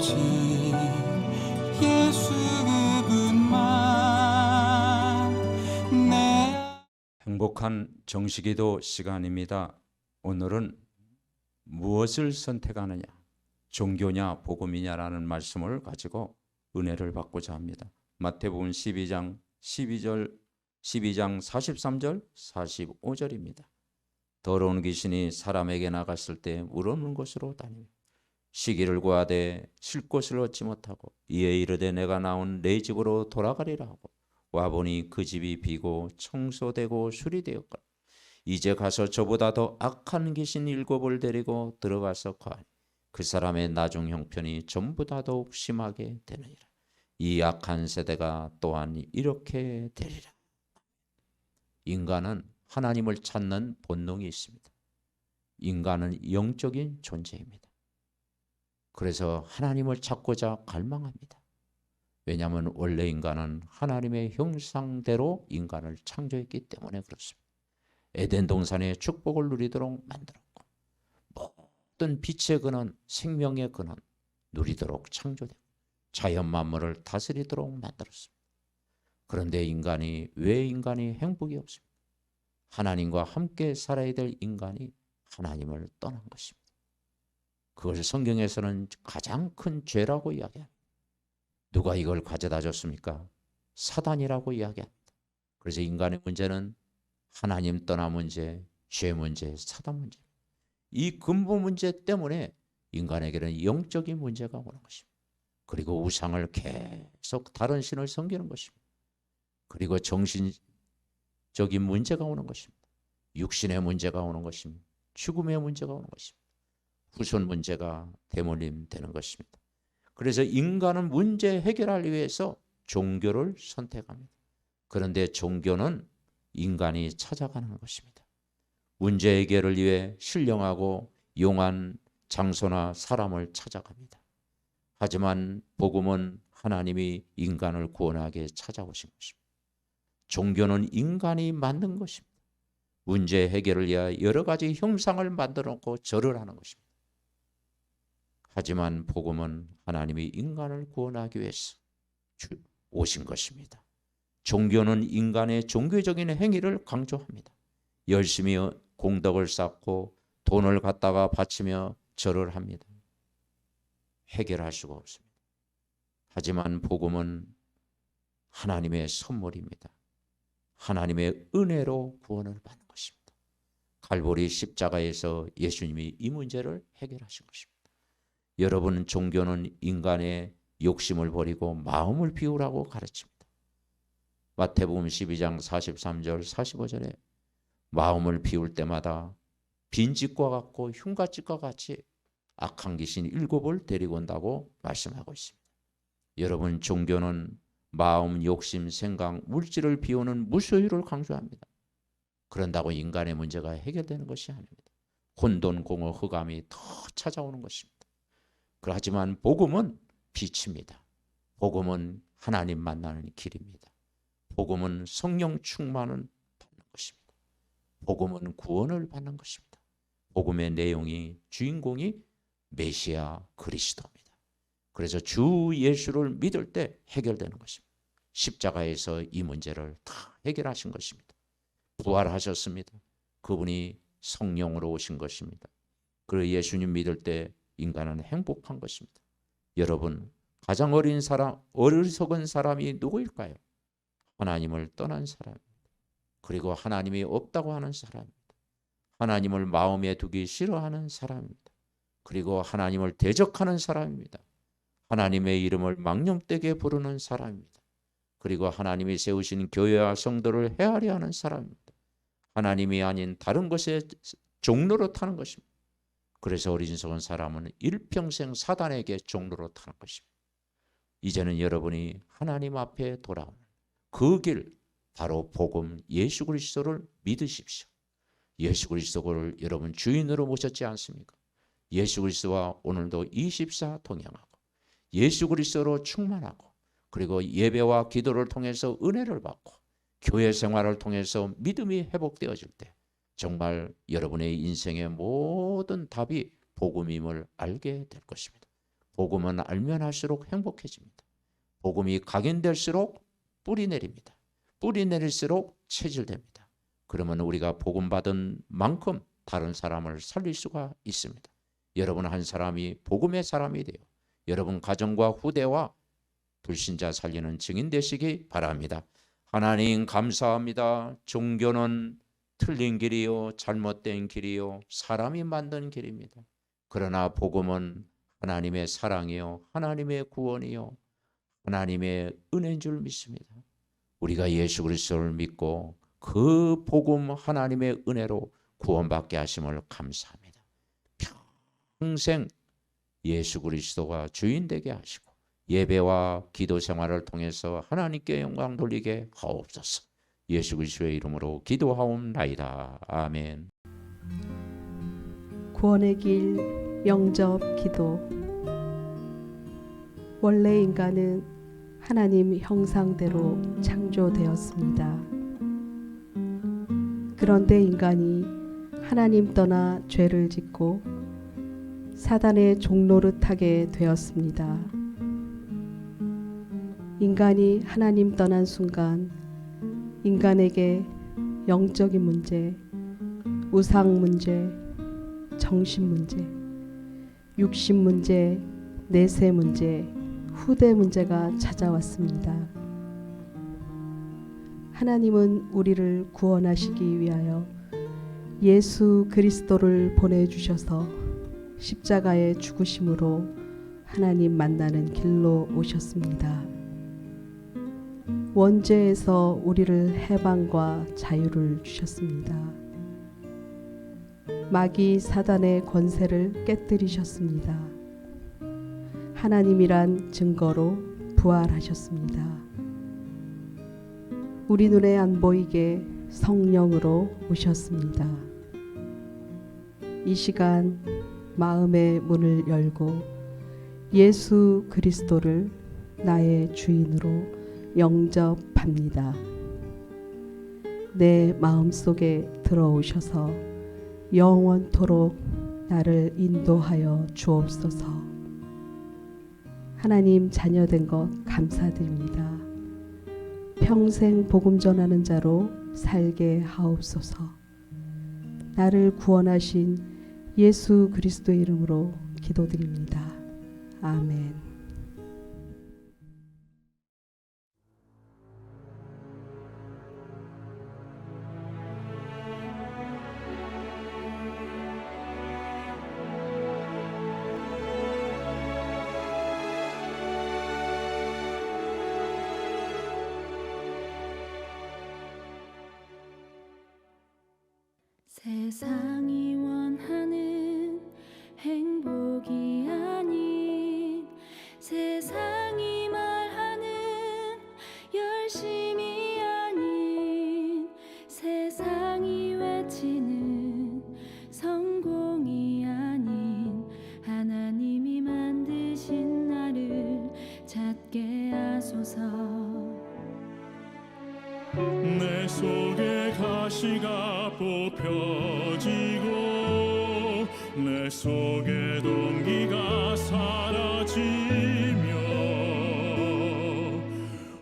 오직 예수 그분만 내 행복한 정식기도 시간입니다. 오늘은 무엇을 선택하느냐, 종교냐 복음이냐라는 말씀을 가지고 은혜를 받고자 합니다. 마태복음 12장 43절 45절입니다. 더러운 귀신이 사람에게 나갔을 때 물 없는 곳으로 다니며 시기를 구하되 쉴 곳을 얻지 못하고 이에 이르되 내가 나온 내 집으로 돌아가리라 하고 와보니 그 집이 비고 청소되고 수리되었거늘 이제 가서 저보다 더 악한 귀신 7을 데리고 들어가서 거하니 그 사람의 나중 형편이 전보다 더욱 심하게 되느니라. 이 악한 세대가 또한 이렇게 되리라. 인간은 하나님을 찾는 본능이 있습니다. 인간은 영적인 존재입니다. 그래서 하나님을 찾고자 갈망합니다. 왜냐하면 원래 인간은 하나님의 형상대로 인간을 창조했기 때문에 그렇습니다. 에덴 동산의 축복을 누리도록 만들었고 모든 빛의 근원, 생명의 근원 누리도록 창조되고 자연 만물을 다스리도록 만들었습니다. 그런데 왜 인간이 행복이 없습니까? 하나님과 함께 살아야 될 인간이 하나님을 떠난 것입니다. 그것을 성경에서는 가장 큰 죄라고 이야기합니다. 누가 이걸 가져다 줬습니까? 사단이라고 이야기합니다. 그래서 인간의 문제는 하나님 떠난 문제, 죄 문제, 사단 문제. 이 근본 문제 때문에 인간에게는 영적인 문제가 오는 것입니다. 그리고 우상을 계속 다른 신을 섬기는 것입니다. 그리고 정신적인 문제가 오는 것입니다. 육신의 문제가 오는 것입니다. 죽음의 문제가 오는 것입니다. 후손 문제가 대물림되는 것입니다. 그래서 인간은 문제 해결하기 위해서 종교를 선택합니다. 그런데 종교는 인간이 찾아가는 것입니다. 문제 해결을 위해 신령하고 용한 장소나 사람을 찾아갑니다. 하지만 복음은 하나님이 인간을 구원하게 찾아오신 것입니다. 종교는 인간이 만든 것입니다. 문제 해결을 위해 여러 가지 형상을 만들어 놓고 절을 하는 것입니다. 하지만 복음은 하나님이 인간을 구원하기 위해서 오신 것입니다. 종교는 인간의 종교적인 행위를 강조합니다. 열심히 공덕을 쌓고 돈을 갖다가 바치며 절을 합니다. 해결할 수가 없습니다. 하지만 복음은 하나님의 선물입니다. 하나님의 은혜로 구원을 받는 것입니다. 갈보리 십자가에서 예수님이 이 문제를 해결하신 것입니다. 여러분, 종교는 인간의 욕심을 버리고 마음을 비우라고 가르칩니다. 마태복음 12장 43절 45절에 마음을 비울 때마다 빈집과 같고 흉가집과 같이 악한 귀신 7을 데리고 온다고 말씀하고 있습니다. 여러분, 종교는 마음, 욕심, 생각, 물질을 비우는 무소유를 강조합니다. 그런다고 인간의 문제가 해결되는 것이 아닙니다. 혼돈, 공허, 흑암이 더 찾아오는 것입니다. 하지만 복음은 빛입니다. 복음은 하나님 만나는 길입니다. 복음은 성령 충만을 받는 것입니다. 복음은 구원을 받는 것입니다. 복음의 내용이 주인공이 메시아 그리스도입니다. 그래서 주 예수를 믿을 때 해결되는 것입니다. 십자가에서 이 문제를 다 해결하신 것입니다. 부활하셨습니다. 그분이 성령으로 오신 것입니다. 그리고 예수님 믿을 때 인간은 행복한 것입니다. 여러분, 가장 어리석은 사람이 누구일까요? 하나님을 떠난 사람입니다. 그리고 하나님이 없다고 하는 사람입니다. 하나님을 마음에 두기 싫어하는 사람입니다. 그리고 하나님을 대적하는 사람입니다. 하나님의 이름을 망령되게 부르는 사람입니다. 그리고 하나님이 세우신 교회와 성도를 헤아려 하는 사람입니다. 하나님이 아닌 다른 것에 종로로 타는 것입니다. 그래서 어리석은 사람은 일평생 사단에게 종로로 타는 것입니다. 이제는 여러분이 하나님 앞에 돌아오는 그 길, 바로 복음 예수 그리스도를 믿으십시오. 예수 그리스도를 여러분 주인으로 모셨지 않습니까? 예수 그리스도와 오늘도 24 동행하고 예수 그리스도로 충만하고 그리고 예배와 기도를 통해서 은혜를 받고 교회 생활을 통해서 믿음이 회복되어질 때 정말 여러분의 인생의 모든 답이 복음임을 알게 될 것입니다. 복음은 알면 할수록 행복해집니다. 복음이 각인될수록 뿌리 내립니다. 뿌리 내릴수록 체질됩니다. 그러면 우리가 복음 받은 만큼 다른 사람을 살릴 수가 있습니다. 여러분 한 사람이 복음의 사람이 되어 여러분 가정과 후대와 불신자 살리는 증인 되시기 바랍니다. 하나님 감사합니다. 종교는 틀린 길이요 잘못된 길이요 사람이 만든 길입니다. 그러나 복음은 하나님의 사랑이요 하나님의 구원이요 하나님의 은혜인 줄 믿습니다. 우리가 예수 그리스도를 믿고 그 복음 하나님의 은혜로 구원받게 하심을 감사합니다. 평생 예수 그리스도가 주인 되게 하시고 예배와 기도 생활을 통해서 하나님께 영광 돌리게 하옵소서. 예수 그리스도의 이름으로 기도하옵나이다. 아멘. 구원의 길 영접 기도. 원래 인간은 하나님 형상대로 창조되었습니다. 그런데 인간이 하나님 떠나 죄를 짓고 사단의 종노릇하게 되었습니다. 인간이 하나님 떠난 순간 인간에게 영적인 문제, 우상 문제, 정신 문제, 육신 문제, 내세 문제, 후대 문제가 찾아왔습니다. 하나님은 우리를 구원하시기 위하여 예수 그리스도를 보내주셔서 십자가의 죽으심으로 하나님 만나는 길로 오셨습니다. 원죄에서 우리를 해방과 자유를 주셨습니다. 마귀 사단의 권세를 깨뜨리셨습니다. 하나님이란 증거로 부활하셨습니다. 우리 눈에 안 보이게 성령으로 오셨습니다. 이 시간 마음의 문을 열고 예수 그리스도를 나의 주인으로 영접합니다. 내 마음속에 들어오셔서 영원토록 나를 인도하여 주옵소서. 하나님 자녀된 것 감사드립니다. 평생 복음 전하는 자로 살게 하옵소서. 나를 구원하신 예수 그리스도의 이름으로 기도드립니다. 아멘. 세상이 원하는 행복이 아닌 세상이 말하는 열심이 아닌 세상이 외치는 성공이 아닌 하나님이 만드신 나를 찾게 하소서. 내 속에 가시가 뽑혀지고 내 속에 동기가 사라지며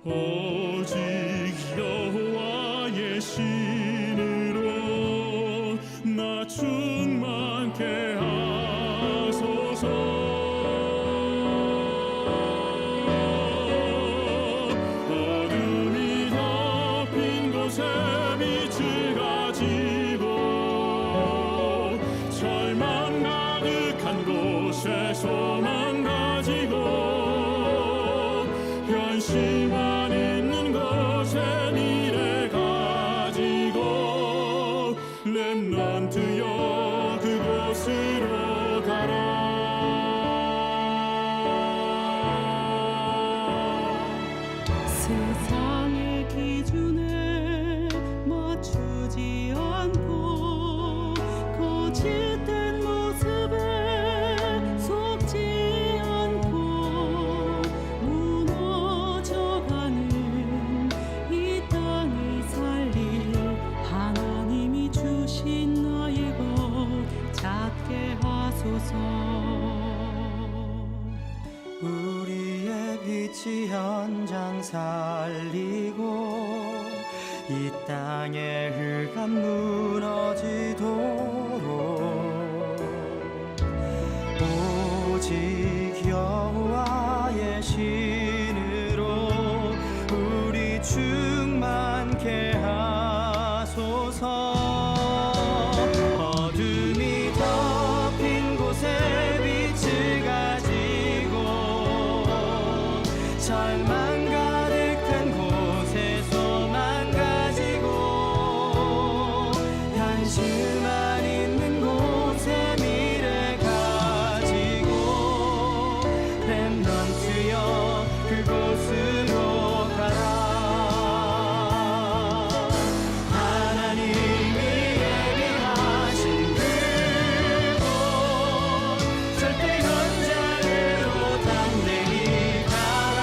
오직 여호와의 신으로 나 충만케 하소서. 빛을 가지고 절망 가득한 곳에 우리의 빛이 현장 살리고 이 땅의 흑암 무너지도록 오직 여호와의 신으로 우리 충만케 하소서. 어둠이 덮인 곳에 빛을 가지고 절망 가득한 곳에 소망 가지고 현실만 있는 곳에 미래 가지고 렘넌트여 그곳으로 가라. 하나님이 예비하신 그곳 절대 현장으로 담대히 가라.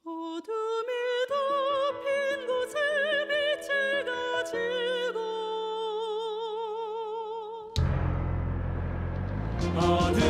어둠이 덮인 곳에 빛을 가지고 어둠